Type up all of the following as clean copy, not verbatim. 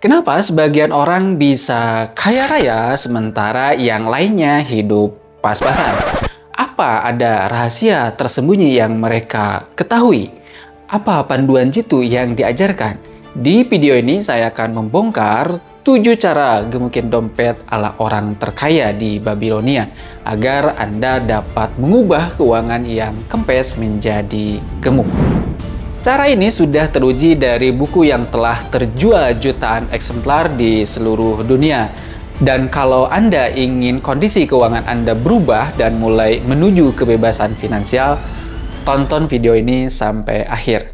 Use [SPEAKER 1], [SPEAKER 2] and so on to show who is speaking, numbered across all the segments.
[SPEAKER 1] Kenapa sebagian orang bisa kaya raya sementara yang lainnya hidup pas-pasan? Apa ada rahasia tersembunyi yang mereka ketahui? Apa panduan jitu yang diajarkan? Di video ini saya akan membongkar 7 cara gemukin dompet ala orang terkaya di Babilonia agar Anda dapat mengubah keuangan yang kempes menjadi gemuk. Cara ini sudah teruji dari buku yang telah terjual jutaan eksemplar di seluruh dunia. Dan kalau Anda ingin kondisi keuangan Anda berubah dan mulai menuju kebebasan finansial, tonton video ini sampai akhir.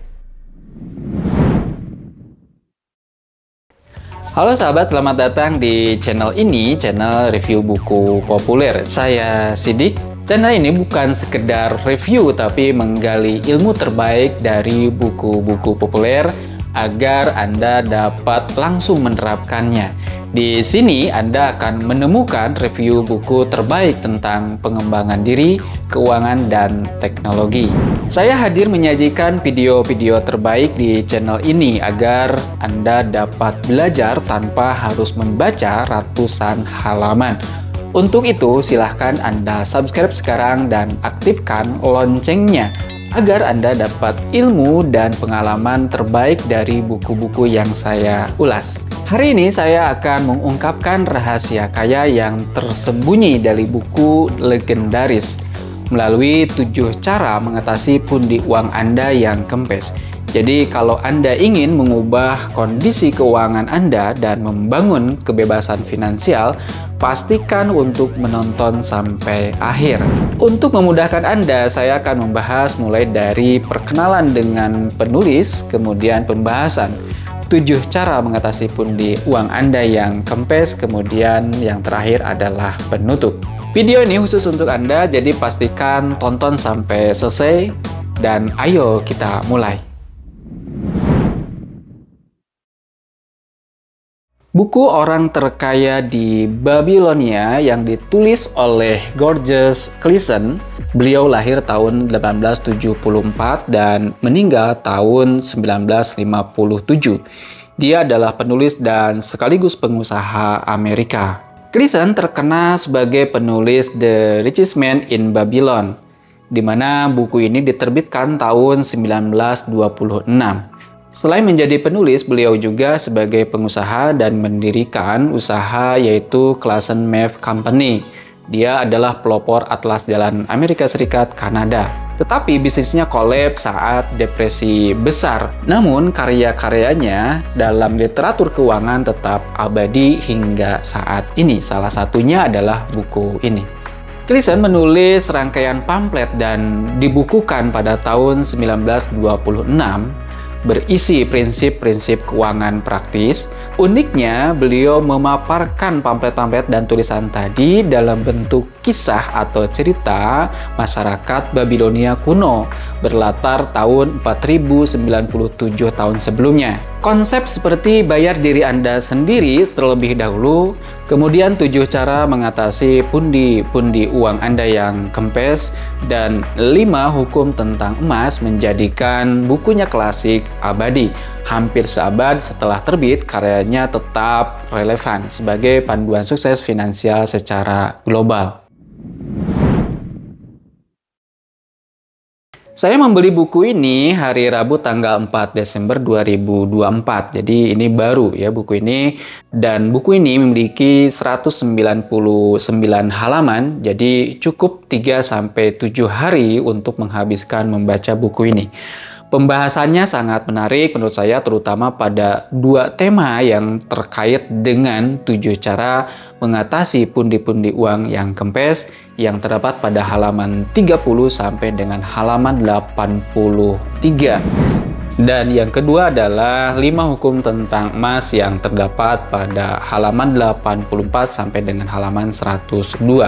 [SPEAKER 1] Halo sahabat, selamat datang di channel ini, channel review buku populer. Saya Sidik. Channel ini bukan sekedar review, tapi menggali ilmu terbaik dari buku-buku populer agar Anda dapat langsung menerapkannya. Di sini Anda akan menemukan review buku terbaik tentang pengembangan diri, keuangan, dan teknologi. Saya hadir menyajikan video-video terbaik di channel ini agar Anda dapat belajar tanpa harus membaca ratusan halaman. Untuk itu, silahkan Anda subscribe sekarang dan aktifkan loncengnya agar Anda dapat ilmu dan pengalaman terbaik dari buku-buku yang saya ulas. Hari ini saya akan mengungkapkan rahasia kaya yang tersembunyi dari buku legendaris melalui 7 cara mengatasi pundi uang Anda yang kempes. Jadi kalau Anda ingin mengubah kondisi keuangan Anda dan membangun kebebasan finansial, pastikan untuk menonton sampai akhir. Untuk memudahkan Anda, saya akan membahas mulai dari perkenalan dengan penulis, kemudian pembahasan 7 cara mengatasi pundi uang Anda yang kempes, kemudian yang terakhir adalah penutup. Video ini khusus untuk Anda, jadi pastikan tonton sampai selesai dan ayo kita mulai. Buku Orang Terkaya di Babilonia yang ditulis oleh Georges Clason. Beliau lahir tahun 1874 dan meninggal tahun 1957. Dia adalah penulis dan sekaligus pengusaha Amerika. Clason terkenal sebagai penulis The Richest Man in Babylon, di mana buku ini diterbitkan tahun 1926. Selain menjadi penulis, beliau juga sebagai pengusaha dan mendirikan usaha yaitu Clason Meth Company. Dia adalah pelopor atlas jalan Amerika Serikat Kanada. Tetapi bisnisnya kolaps saat depresi besar. Namun karya-karyanya dalam literatur keuangan tetap abadi hingga saat ini. Salah satunya adalah buku ini. Clason menulis rangkaian pamflet dan dibukukan pada tahun 1926 berisi prinsip-prinsip keuangan praktis. Uniknya, beliau memaparkan pamflet-pamflet dan tulisan tadi dalam bentuk kisah atau cerita masyarakat Babilonia kuno berlatar tahun 4097 tahun sebelumnya. Konsep seperti bayar diri Anda sendiri terlebih dahulu, kemudian 7 cara mengatasi pundi-pundi uang Anda yang kempes, dan 5 hukum tentang emas menjadikan bukunya klasik abadi. Hampir seabad setelah terbit, karyanya tetap relevan sebagai panduan sukses finansial secara global. Saya membeli buku ini hari Rabu tanggal 4 Desember 2024. Jadi ini baru ya buku ini, dan buku ini memiliki 199 halaman. Jadi cukup 3-7 hari untuk menghabiskan membaca buku ini. Pembahasannya sangat menarik menurut saya, terutama pada 2 tema yang terkait dengan 7 cara mengatasi pundi-pundi uang yang kempes yang terdapat pada halaman 30 sampai dengan halaman 83. Dan yang kedua adalah 5 hukum tentang emas yang terdapat pada halaman 84 sampai dengan halaman 102.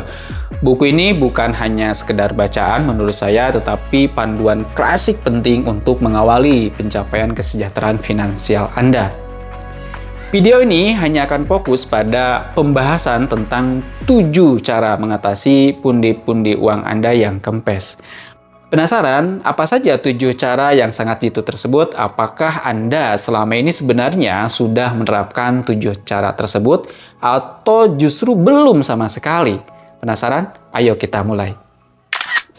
[SPEAKER 1] Buku ini bukan hanya sekedar bacaan menurut saya, tetapi panduan klasik penting untuk mengawali pencapaian kesejahteraan finansial Anda. Video ini hanya akan fokus pada pembahasan tentang 7 cara mengatasi pundi-pundi uang Anda yang kempes. Penasaran apa saja 7 cara yang sangat jitu tersebut? Apakah Anda selama ini sebenarnya sudah menerapkan 7 cara tersebut atau justru belum sama sekali? Penasaran? Ayo kita mulai.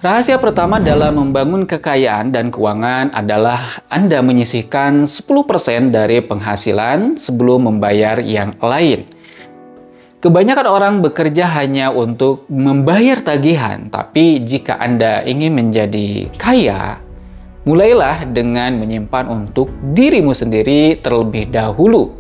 [SPEAKER 1] Rahasia pertama dalam membangun kekayaan dan keuangan adalah Anda menyisihkan 10% dari penghasilan sebelum membayar yang lain. Kebanyakan orang bekerja hanya untuk membayar tagihan, tapi jika Anda ingin menjadi kaya, mulailah dengan menyimpan untuk dirimu sendiri terlebih dahulu.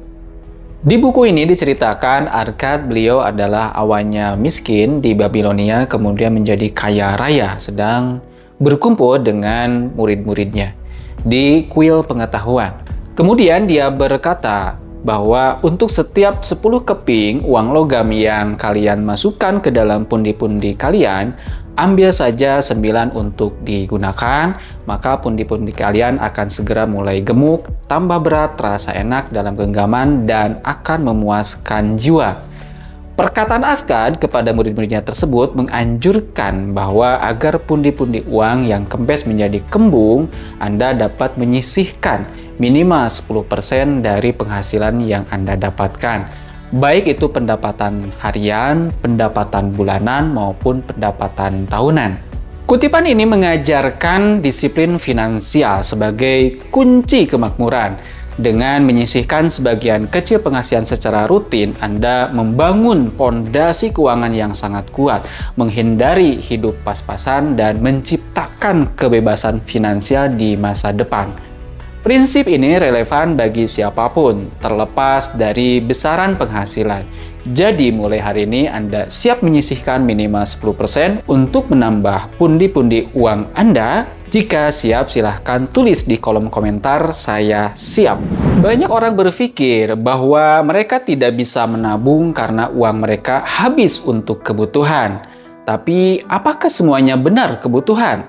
[SPEAKER 1] Di buku ini diceritakan Arkad, beliau adalah awalnya miskin di Babilonia, kemudian menjadi kaya raya, sedang berkumpul dengan murid-muridnya di kuil pengetahuan. Kemudian dia berkata bahwa untuk setiap 10 keping uang logam yang kalian masukkan ke dalam pundi-pundi kalian, ambil saja 9 untuk digunakan, maka pundi-pundi kalian akan segera mulai gemuk, tambah berat, terasa enak dalam genggaman, dan akan memuaskan jiwa. Perkataan Arkad kepada murid-muridnya tersebut menganjurkan bahwa agar pundi-pundi uang yang kempes menjadi kembung, Anda dapat menyisihkan minimal 10% dari penghasilan yang Anda dapatkan. Baik itu pendapatan harian, pendapatan bulanan, maupun pendapatan tahunan. Kutipan ini mengajarkan disiplin finansial sebagai kunci kemakmuran. Dengan menyisihkan sebagian kecil penghasilan secara rutin, Anda membangun fondasi keuangan yang sangat kuat, menghindari hidup pas-pasan, dan menciptakan kebebasan finansial di masa depan. Prinsip ini relevan bagi siapapun, terlepas dari besaran penghasilan. Jadi mulai hari ini Anda siap menyisihkan minimal 10% untuk menambah pundi-pundi uang Anda? Jika siap, silahkan tulis di kolom komentar, saya siap. Banyak orang berpikir bahwa mereka tidak bisa menabung karena uang mereka habis untuk kebutuhan. Tapi apakah semuanya benar kebutuhan?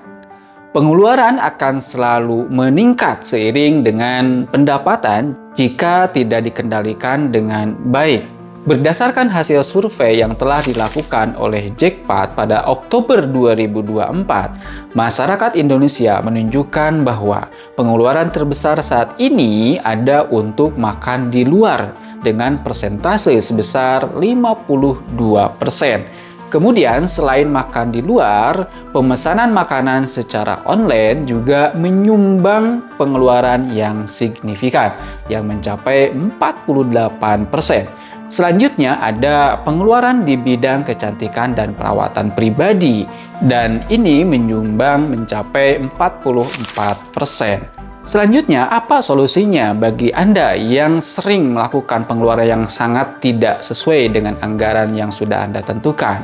[SPEAKER 1] Pengeluaran akan selalu meningkat seiring dengan pendapatan jika tidak dikendalikan dengan baik. Berdasarkan hasil survei yang telah dilakukan oleh Jackpot pada Oktober 2024, masyarakat Indonesia menunjukkan bahwa pengeluaran terbesar saat ini ada untuk makan di luar dengan persentase sebesar 52%. Kemudian selain makan di luar, pemesanan makanan secara online juga menyumbang pengeluaran yang signifikan yang mencapai 48%. Selanjutnya ada pengeluaran di bidang kecantikan dan perawatan pribadi, dan ini menyumbang mencapai 44%. Selanjutnya, apa solusinya bagi Anda yang sering melakukan pengeluaran yang sangat tidak sesuai dengan anggaran yang sudah Anda tentukan?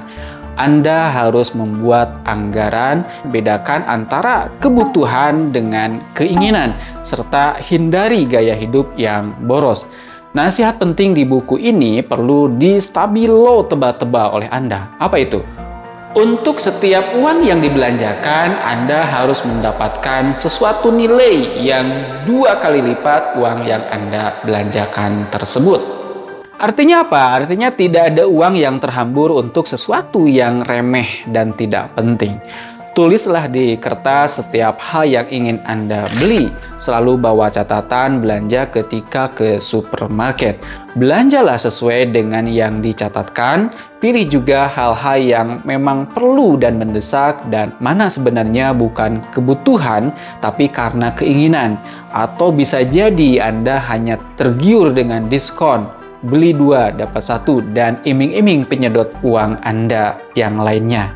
[SPEAKER 1] Anda harus membuat anggaran, bedakan antara kebutuhan dengan keinginan, serta hindari gaya hidup yang boros. Nasihat penting di buku ini perlu distabilo tebal-tebal oleh Anda. Apa itu? Untuk setiap uang yang dibelanjakan, Anda harus mendapatkan sesuatu nilai yang 2 kali lipat uang yang Anda belanjakan tersebut. Artinya apa? Artinya tidak ada uang yang terhambur untuk sesuatu yang remeh dan tidak penting. Tulislah di kertas setiap hal yang ingin Anda beli. Selalu bawa catatan belanja ketika ke supermarket. Belanjalah sesuai dengan yang dicatatkan. Pilih juga hal-hal yang memang perlu dan mendesak, dan mana sebenarnya bukan kebutuhan tapi karena keinginan. Atau bisa jadi Anda hanya tergiur dengan diskon. Beli 2 dapat 1 dan iming-iming penyedot uang Anda yang lainnya.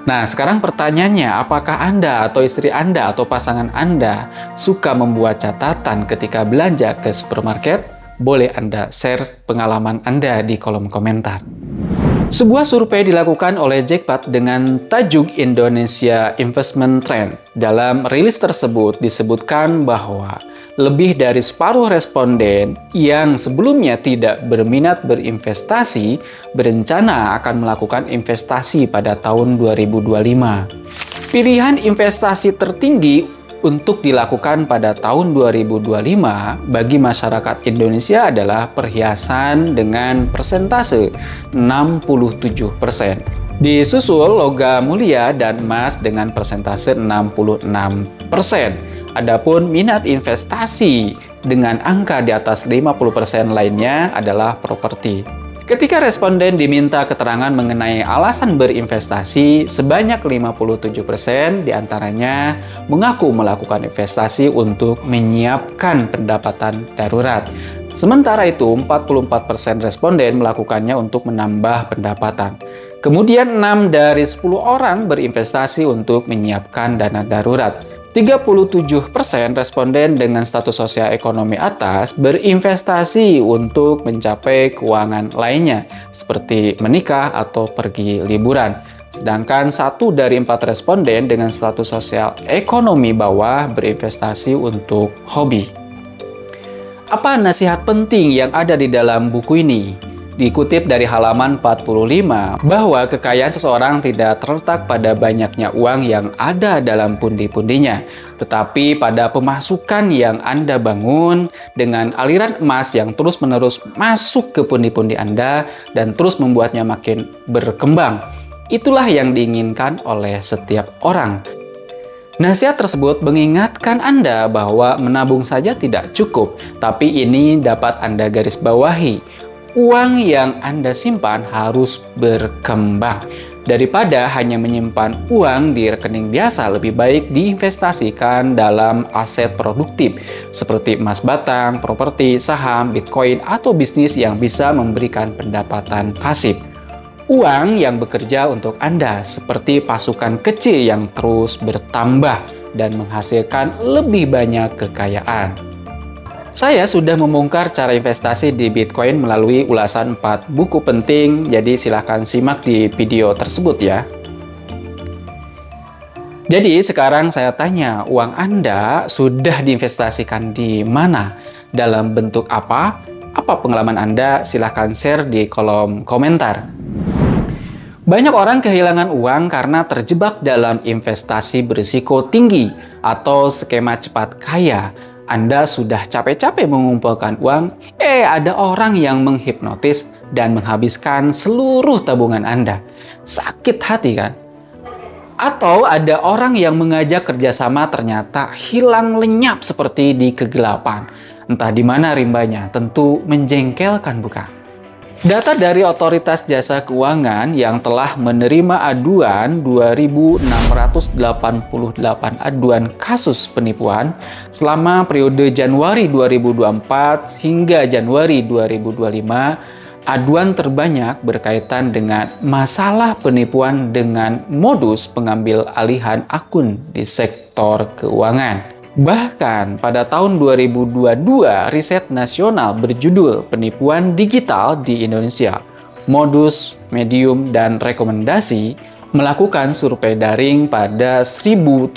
[SPEAKER 1] Nah, sekarang pertanyaannya, apakah Anda atau istri Anda atau pasangan Anda suka membuat catatan ketika belanja ke supermarket? Boleh Anda share pengalaman Anda di kolom komentar. Sebuah survei dilakukan oleh Jackpot dengan tajuk Indonesia Investment Trend. Dalam rilis tersebut disebutkan bahwa lebih dari separuh responden yang sebelumnya tidak berminat berinvestasi berencana akan melakukan investasi pada tahun 2025. Pilihan investasi tertinggi untuk dilakukan pada tahun 2025 bagi masyarakat Indonesia adalah perhiasan dengan persentase 67%. Disusul logam mulia dan emas dengan persentase 66%. Adapun minat investasi dengan angka di atas 50% lainnya adalah properti. Ketika responden diminta keterangan mengenai alasan berinvestasi, sebanyak 57% diantaranya mengaku melakukan investasi untuk menyiapkan pendapatan darurat. Sementara itu, 44% responden melakukannya untuk menambah pendapatan. Kemudian 6 dari 10 orang berinvestasi untuk menyiapkan dana darurat. 37% responden dengan status sosial ekonomi atas berinvestasi untuk mencapai keuangan lainnya, seperti menikah atau pergi liburan. Sedangkan 1 dari 4 responden dengan status sosial ekonomi bawah berinvestasi untuk hobi. Apa nasihat penting yang ada di dalam buku ini? Dikutip dari halaman 45, bahwa kekayaan seseorang tidak terletak pada banyaknya uang yang ada dalam pundi-pundinya, tetapi pada pemasukan yang Anda bangun dengan aliran emas yang terus-menerus masuk ke pundi-pundi Anda dan terus membuatnya makin berkembang. Itulah yang diinginkan oleh setiap orang. Nasihat tersebut mengingatkan Anda bahwa menabung saja tidak cukup, tapi ini dapat Anda garis bawahi. Uang yang Anda simpan harus berkembang. Daripada hanya menyimpan uang di rekening biasa, lebih baik diinvestasikan dalam aset produktif seperti emas batang, properti, saham, bitcoin, atau bisnis yang bisa memberikan pendapatan pasif. Uang yang bekerja untuk Anda seperti pasukan kecil yang terus bertambah dan menghasilkan lebih banyak kekayaan. Saya sudah membongkar cara investasi di Bitcoin melalui ulasan 4 buku penting, jadi silahkan simak di video tersebut ya. Jadi sekarang saya tanya, uang Anda sudah diinvestasikan di mana? Dalam bentuk apa? Apa pengalaman Anda? Silahkan share di kolom komentar. Banyak orang kehilangan uang karena terjebak dalam investasi berisiko tinggi atau skema cepat kaya. Anda sudah capek-capek mengumpulkan uang, ada orang yang menghipnotis dan menghabiskan seluruh tabungan Anda. Sakit hati kan? Atau ada orang yang mengajak kerjasama ternyata hilang lenyap seperti di kegelapan. Entah di mana rimbanya, tentu menjengkelkan bukan? Data dari Otoritas Jasa Keuangan yang telah menerima aduan 2.688 aduan kasus penipuan selama periode Januari 2024 hingga Januari 2025, aduan terbanyak berkaitan dengan masalah penipuan dengan modus pengambil alihan akun di sektor keuangan. Bahkan pada tahun 2022, riset nasional berjudul Penipuan Digital di Indonesia, Modus, Medium, dan Rekomendasi melakukan survei daring pada 1.700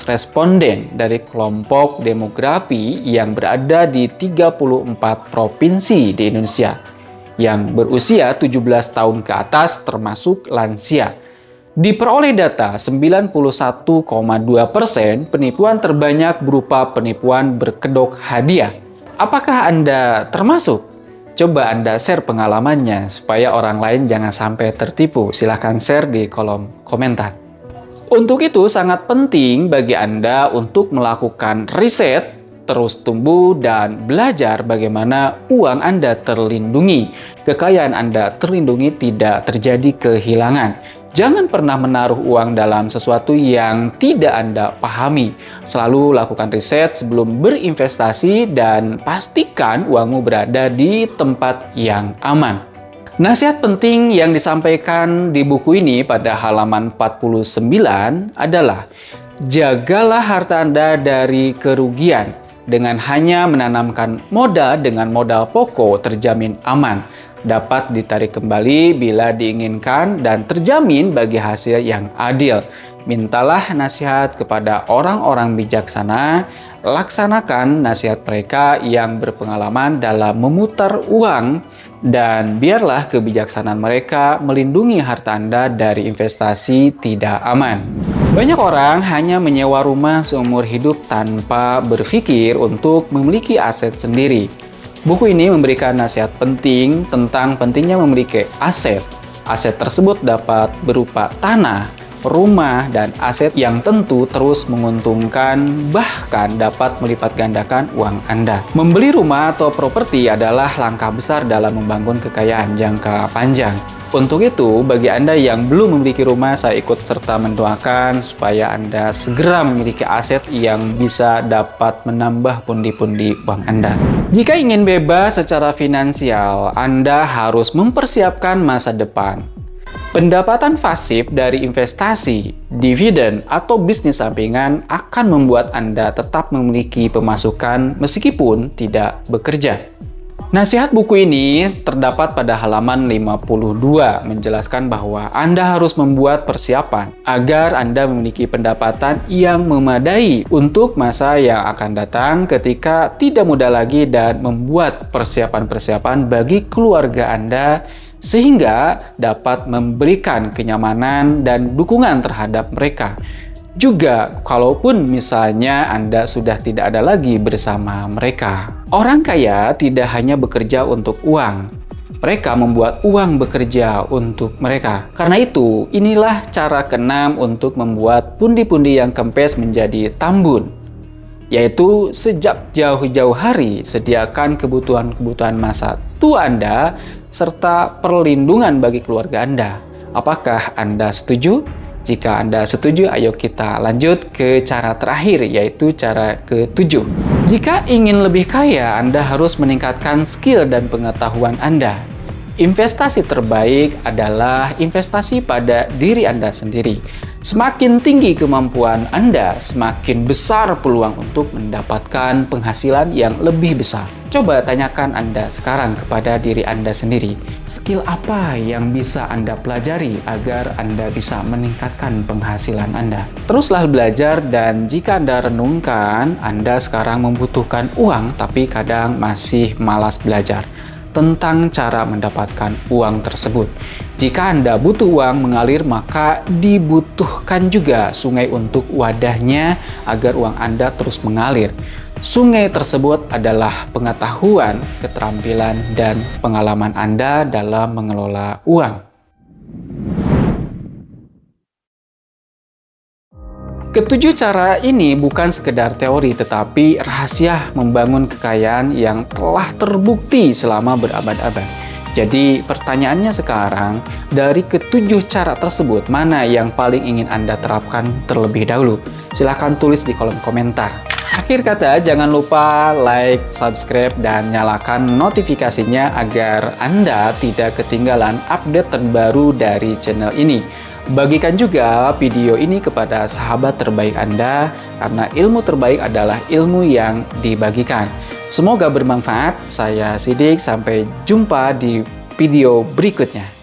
[SPEAKER 1] responden dari kelompok demografi yang berada di 34 provinsi di Indonesia yang berusia 17 tahun ke atas termasuk lansia. Diperoleh data 91,2% penipuan terbanyak berupa penipuan berkedok hadiah. Apakah Anda termasuk? Coba Anda share pengalamannya supaya orang lain jangan sampai tertipu. Silahkan share di kolom komentar. Untuk itu sangat penting bagi Anda untuk melakukan riset, terus tumbuh dan belajar bagaimana uang Anda terlindungi. Kekayaan Anda terlindungi, tidak terjadi kehilangan. Jangan pernah menaruh uang dalam sesuatu yang tidak Anda pahami. Selalu lakukan riset sebelum berinvestasi dan pastikan uangmu berada di tempat yang aman. Nasihat penting yang disampaikan di buku ini pada halaman 49 adalah jagalah harta Anda dari kerugian dengan hanya menanamkan modal dengan modal pokok terjamin aman. Dapat ditarik kembali bila diinginkan dan terjamin bagi hasil yang adil. Mintalah nasihat kepada orang-orang bijaksana, laksanakan nasihat mereka yang berpengalaman dalam memutar uang, dan biarlah kebijaksanaan mereka melindungi harta Anda dari investasi tidak aman. Banyak orang hanya menyewa rumah seumur hidup tanpa berpikir untuk memiliki aset sendiri. Buku ini memberikan nasihat penting tentang pentingnya memiliki aset. Aset tersebut dapat berupa tanah, rumah, dan aset yang tentu terus menguntungkan, bahkan dapat melipat gandakan uang Anda. Membeli rumah atau properti adalah langkah besar dalam membangun kekayaan jangka panjang. Untuk itu, bagi Anda yang belum memiliki rumah, saya ikut serta mendoakan supaya Anda segera memiliki aset yang bisa dapat menambah pundi-pundi uang Anda. Jika ingin bebas secara finansial, Anda harus mempersiapkan masa depan. Pendapatan pasif dari investasi, dividen, atau bisnis sampingan akan membuat Anda tetap memiliki pemasukan meskipun tidak bekerja. Nasihat buku ini terdapat pada halaman 52, menjelaskan bahwa Anda harus membuat persiapan agar Anda memiliki pendapatan yang memadai untuk masa yang akan datang ketika tidak muda lagi, dan membuat persiapan-persiapan bagi keluarga Anda sehingga dapat memberikan kenyamanan dan dukungan terhadap mereka. Juga, kalaupun misalnya Anda sudah tidak ada lagi bersama mereka. Orang kaya tidak hanya bekerja untuk uang, mereka membuat uang bekerja untuk mereka. Karena itu, inilah cara keenam untuk membuat pundi-pundi yang kempes menjadi tambun, yaitu sejak jauh-jauh hari sediakan kebutuhan-kebutuhan masa tua Anda serta perlindungan bagi keluarga Anda. Apakah Anda setuju? Jika Anda setuju, ayo kita lanjut ke cara terakhir, yaitu cara ke-7. Jika ingin lebih kaya, Anda harus meningkatkan skill dan pengetahuan Anda. Investasi terbaik adalah investasi pada diri Anda sendiri. Semakin tinggi kemampuan Anda, semakin besar peluang untuk mendapatkan penghasilan yang lebih besar. Coba tanyakan Anda sekarang kepada diri Anda sendiri, skill apa yang bisa Anda pelajari agar Anda bisa meningkatkan penghasilan Anda. Teruslah belajar, dan jika Anda renungkan, Anda sekarang membutuhkan uang tapi kadang masih malas belajar tentang cara mendapatkan uang tersebut. Jika Anda butuh uang mengalir, maka dibutuhkan juga sungai untuk wadahnya agar uang Anda terus mengalir. Sungai tersebut adalah pengetahuan, keterampilan, dan pengalaman Anda dalam mengelola uang. Ketujuh cara ini bukan sekedar teori, tetapi rahasia membangun kekayaan yang telah terbukti selama berabad-abad. Jadi pertanyaannya sekarang, dari ketujuh cara tersebut, mana yang paling ingin Anda terapkan terlebih dahulu? Silahkan tulis di kolom komentar. Akhir kata, jangan lupa like, subscribe, dan nyalakan notifikasinya agar Anda tidak ketinggalan update terbaru dari channel ini. Bagikan juga video ini kepada sahabat terbaik Anda, karena ilmu terbaik adalah ilmu yang dibagikan. Semoga bermanfaat. Saya Sidik, sampai jumpa di video berikutnya.